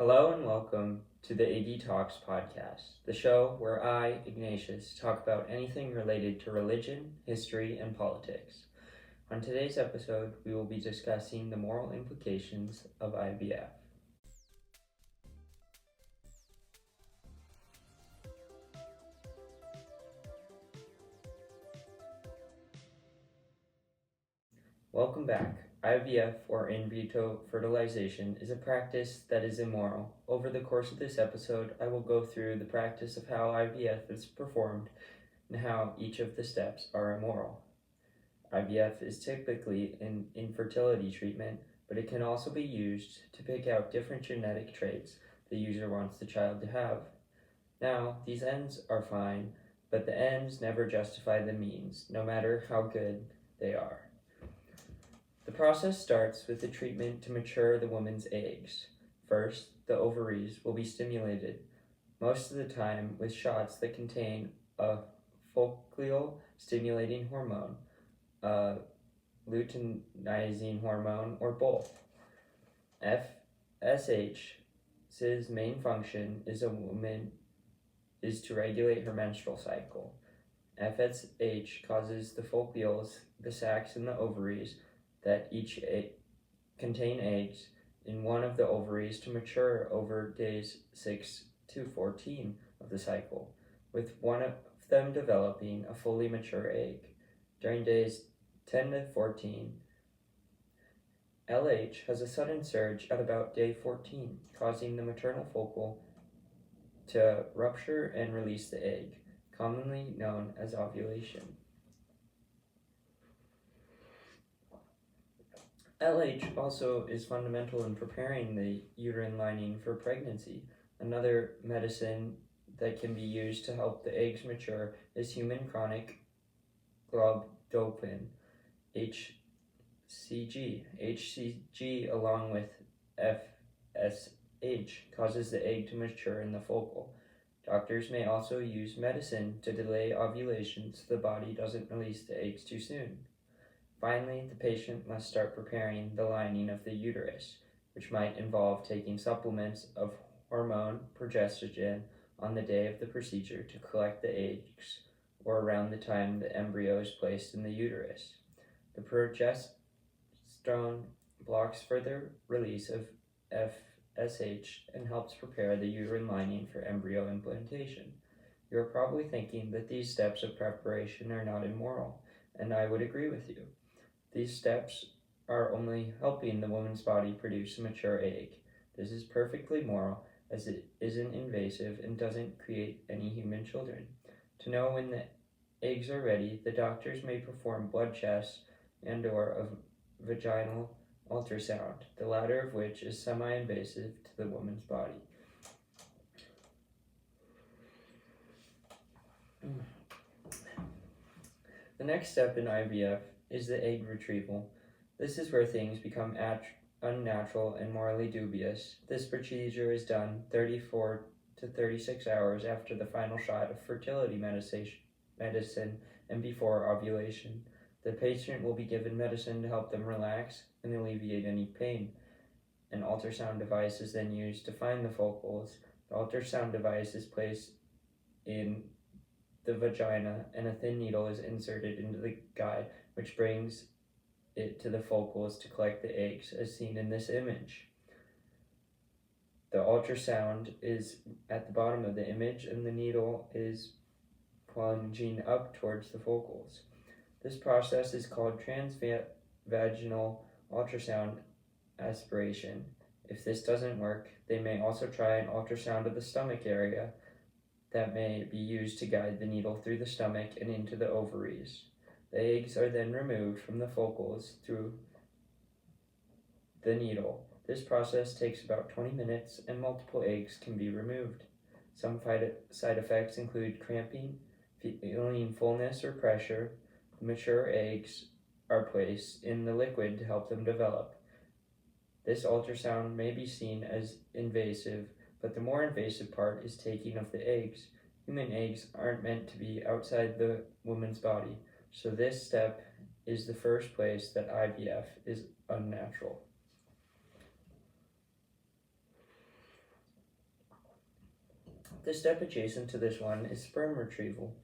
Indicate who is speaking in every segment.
Speaker 1: Hello and welcome to the AD Talks podcast, the show where I, Ignatius, talk about anything related to religion, history, and politics. On today's episode, we will be discussing the moral implications of IVF. Welcome back. IVF, or in vitro fertilization, is a practice that is immoral. Over the course of this episode, I will go through the practice of how IVF is performed and how each of the steps are immoral. IVF is typically an infertility treatment, but it can also be used to pick out different genetic traits the user wants the child to have. Now, these ends are fine, but the ends never justify the means, no matter how good they are. The process starts with the treatment to mature the woman's eggs. First, the ovaries will be stimulated, most of the time with shots that contain a follicle stimulating hormone, a luteinizing hormone, or both. FSH's main function is to regulate her menstrual cycle. FSH causes the follicles, the sacs in the ovaries, that each contain eggs in one of the ovaries to mature over days 6 to 14 of the cycle, with one of them developing a fully mature egg. During days 10 to 14, LH has a sudden surge at about day 14, causing the maternal follicle to rupture and release the egg, commonly known as ovulation. LH also is fundamental in preparing the uterine lining for pregnancy. Another medicine that can be used to help the eggs mature is human chronic globulin, HCG. HCG, along with FSH, causes the egg to mature in the follicle. Doctors may also use medicine to delay ovulation so the body doesn't release the eggs too soon. Finally, the patient must start preparing the lining of the uterus, which might involve taking supplements of hormone progesterone on the day of the procedure to collect the eggs, or around the time the embryo is placed in the uterus. The progesterone blocks further release of FSH and helps prepare the uterine lining for embryo implantation. You are probably thinking that these steps of preparation are not immoral, and I would agree with you. These steps are only helping the woman's body produce a mature egg. This is perfectly moral, as it isn't invasive and doesn't create any human children. To know when the eggs are ready, the doctors may perform blood tests and/or a vaginal ultrasound, the latter of which is semi-invasive to the woman's body. The next step in IVF is the egg retrieval. This is where things become unnatural and morally dubious. This procedure is done 34 to 36 hours after the final shot of fertility medicine and before ovulation. The patient will be given medicine to help them relax and alleviate any pain. An ultrasound device is then used to find the follicles. The ultrasound device is placed in the vagina, and a thin needle is inserted into the guide, which brings it to the follicles to collect the eggs, as seen in this image. The ultrasound is at the bottom of the image, and the needle is plunging up towards the follicles. This process is called transvaginal ultrasound aspiration. If this doesn't work, they may also try an ultrasound of the stomach area that may be used to guide the needle through the stomach and into the ovaries. The eggs are then removed from the follicles through the needle. This process takes about 20 minutes and multiple eggs can be removed. Some side effects include cramping, feeling fullness or pressure. The mature eggs are placed in the liquid to help them develop. This ultrasound may be seen as invasive, but the more invasive part is taking of the eggs. Human eggs aren't meant to be outside the woman's body, so this step is the first place that IVF is unnatural. The step adjacent to this one is sperm retrieval.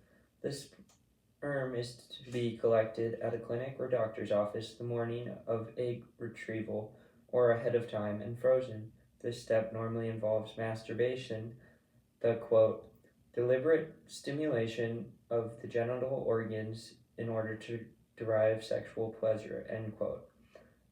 Speaker 1: The sperm is to be collected at a clinic or doctor's office the morning of egg retrieval or ahead of time and frozen. This step normally involves masturbation, the quote, deliberate stimulation of the genital organs in order to derive sexual pleasure, end quote.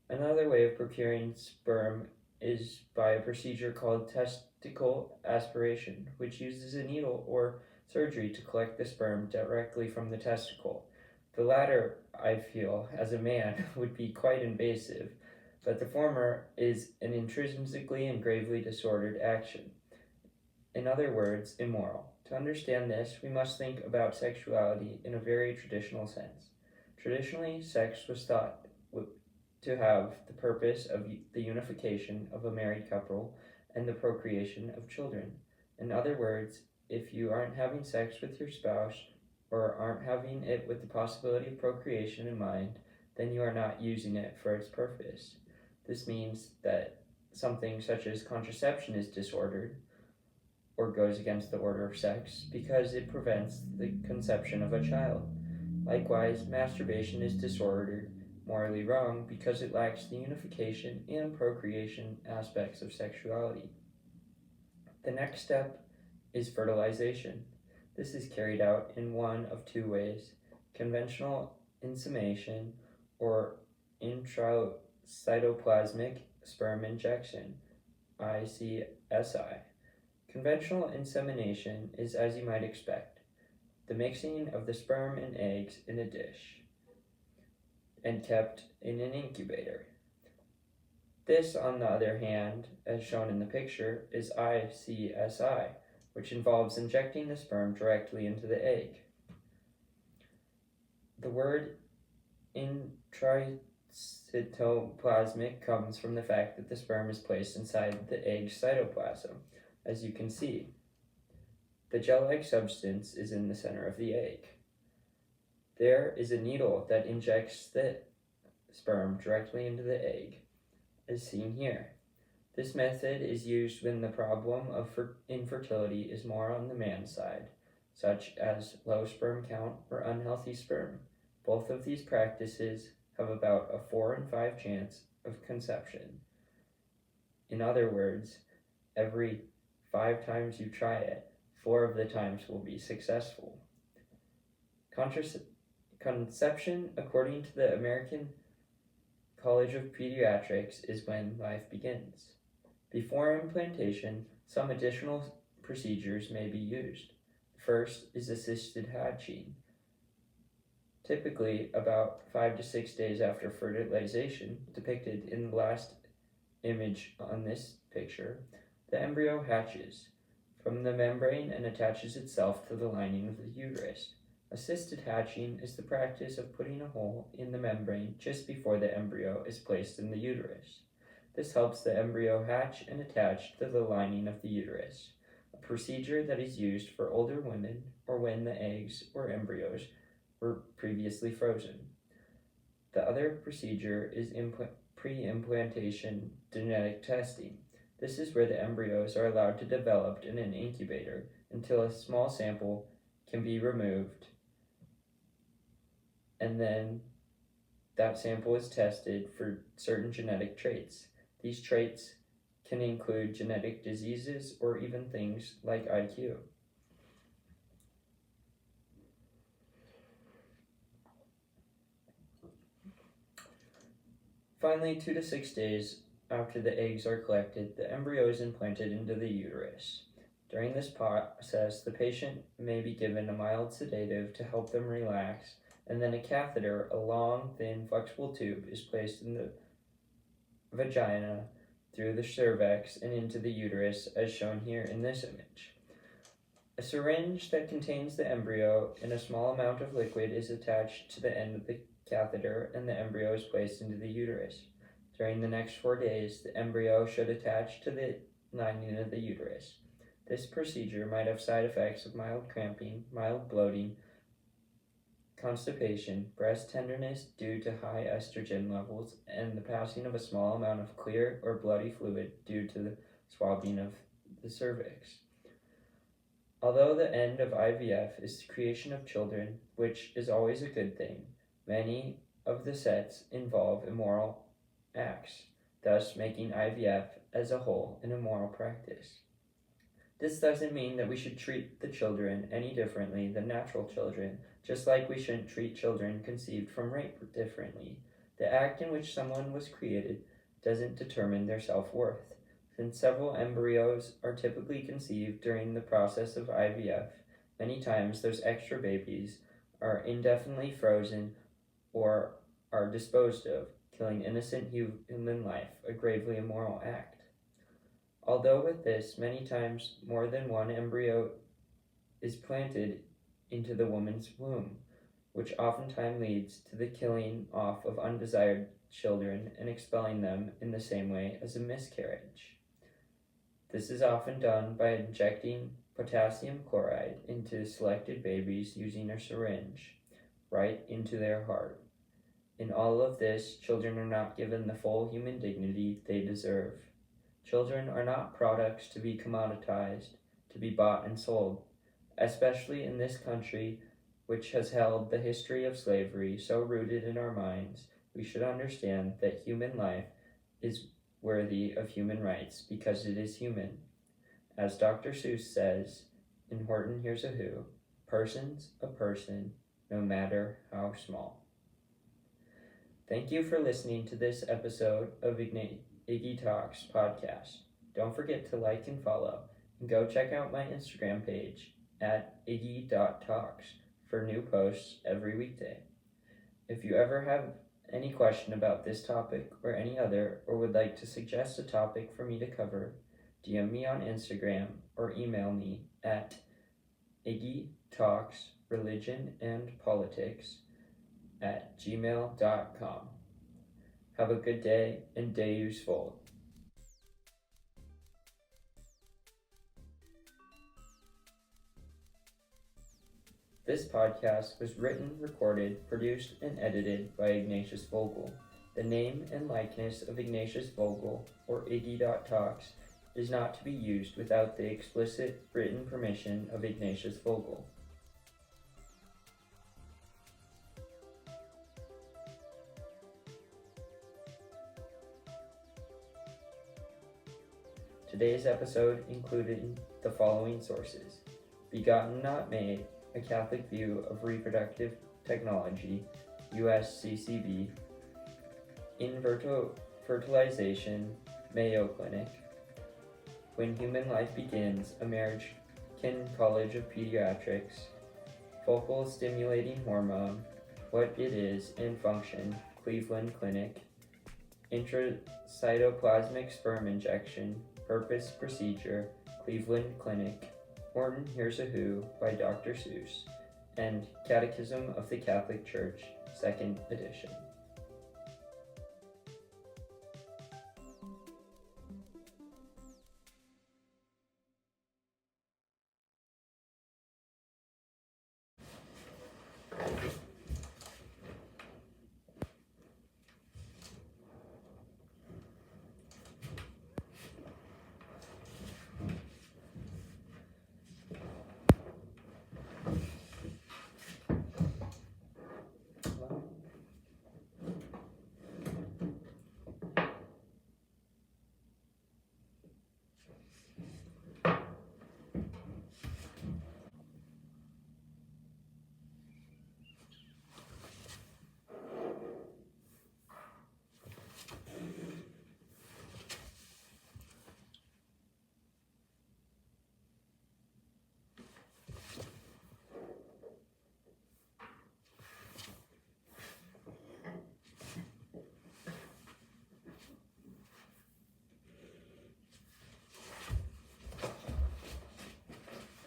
Speaker 1: Another way of procuring sperm is by a procedure called testicle aspiration, which uses a needle or surgery to collect the sperm directly from the testicle. The latter, I feel, as a man, would be quite invasive, but the former is an intrinsically and gravely disordered action. In other words, immoral. To understand this, we must think about sexuality in a very traditional sense. Traditionally, sex was thought to have the purpose of the unification of a married couple and the procreation of children. In other words, if you aren't having sex with your spouse or aren't having it with the possibility of procreation in mind, then you are not using it for its purpose. This means that something such as contraception is disordered or goes against the order of sex because it prevents the conception of a child. Likewise, masturbation is disordered, morally wrong, because it lacks the unification and procreation aspects of sexuality. The next step is fertilization. This is carried out in one of two ways: conventional insemination or intracytoplasmic sperm injection, ICSI. Conventional insemination is as you might expect, the mixing of the sperm and eggs in a dish and kept in an incubator. This, on the other hand, as shown in the picture, is ICSI, which involves injecting the sperm directly into the egg. The word intracytoplasmic comes from the fact that the sperm is placed inside the egg's cytoplasm. As you can see, the gel-like substance is in the center of the egg. There is a needle that injects the sperm directly into the egg, as seen here. This method is used when the problem of infertility is more on the man's side, such as low sperm count or unhealthy sperm. Both of these practices have about a 4 in 5 chance of conception. In other words, every 5 times you try it, 4 of the times will be successful. Conception, according to the American College of Pediatrics, is when life begins. Before implantation, some additional procedures may be used. First is assisted hatching. Typically, about 5 to 6 days after fertilization, depicted in the last image on this picture, the embryo hatches from the membrane and attaches itself to the lining of the uterus. Assisted hatching is the practice of putting a hole in the membrane just before the embryo is placed in the uterus. This helps the embryo hatch and attach to the lining of the uterus, a procedure that is used for older women or when the eggs or embryos were previously frozen. The other procedure is pre-implantation genetic testing. This is where the embryos are allowed to develop in an incubator until a small sample can be removed, and then that sample is tested for certain genetic traits. These traits can include genetic diseases or even things like IQ. Finally, 2 to 6 days after the eggs are collected, the embryo is implanted into the uterus. During this process, the patient may be given a mild sedative to help them relax, and then a catheter, a long, thin, flexible tube, is placed in the vagina through the cervix and into the uterus, as shown here in this image. A syringe that contains the embryo and a small amount of liquid is attached to the end of the catheter, and the embryo is placed into the uterus. During the next 4 days, the embryo should attach to the lining of the uterus. This procedure might have side effects of mild cramping, mild bloating, constipation, breast tenderness due to high estrogen levels, and the passing of a small amount of clear or bloody fluid due to the swabbing of the cervix. Although the end of IVF is the creation of children, which is always a good thing, many of the sets involve immoral acts, thus making IVF as a whole an immoral practice. This doesn't mean that we should treat the children any differently than natural children, just like we shouldn't treat children conceived from rape differently. The act in which someone was created doesn't determine their self-worth. Since several embryos are typically conceived during the process of IVF, many times those extra babies are indefinitely frozen or are disposed of, killing innocent human life, a gravely immoral act. Although with this, many times more than one embryo is planted into the woman's womb, which oftentimes leads to the killing off of undesired children and expelling them in the same way as a miscarriage. This is often done by injecting potassium chloride into selected babies using a syringe right into their heart. In all of this, children are not given the full human dignity they deserve. Children are not products to be commoditized, to be bought and sold, especially in this country which has held the history of slavery so rooted in our minds. We should understand that human life is worthy of human rights because it is human. As Dr. Seuss says in Horton Hears a Who, person's a person, no matter how small. Thank you for listening to this episode of Iggy Talks podcast. Don't forget to like and follow, and go check out my Instagram page at iggy.talks for new posts every weekday. If you ever have any question about this topic or any other, or would like to suggest a topic for me to cover, DM me on Instagram or email me at iggytalksreligionandpolitics@gmail.com. Have a good day and day useful. This podcast was written, recorded, produced, and edited by Ignatius Vogel. The name and likeness of Ignatius Vogel, or Iggy.Talks, is not to be used without the explicit written permission of Ignatius Vogel. Today's episode included the following sources: Begotten Not Made, A Catholic View of Reproductive Technology, USCCB, In Fertilization, Mayo Clinic, When Human Life Begins, American College of Pediatrics, Focal Stimulating Hormone, What It Is and Function, Cleveland Clinic, Intracytoplasmic Sperm Injection, Purpose Procedure, Cleveland Clinic, Horton Hears a Who by Dr. Seuss, and Catechism of the Catholic Church, 2nd edition.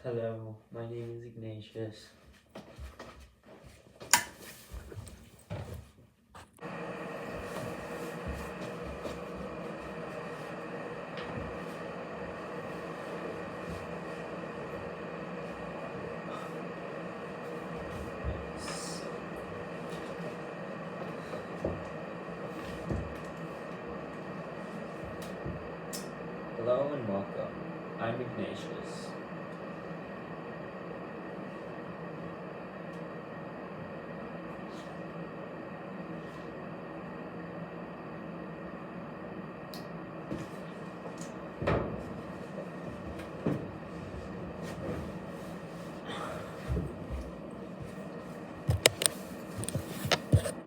Speaker 1: Hello, my name is Ignatius. Hello and welcome. I'm Ignatius.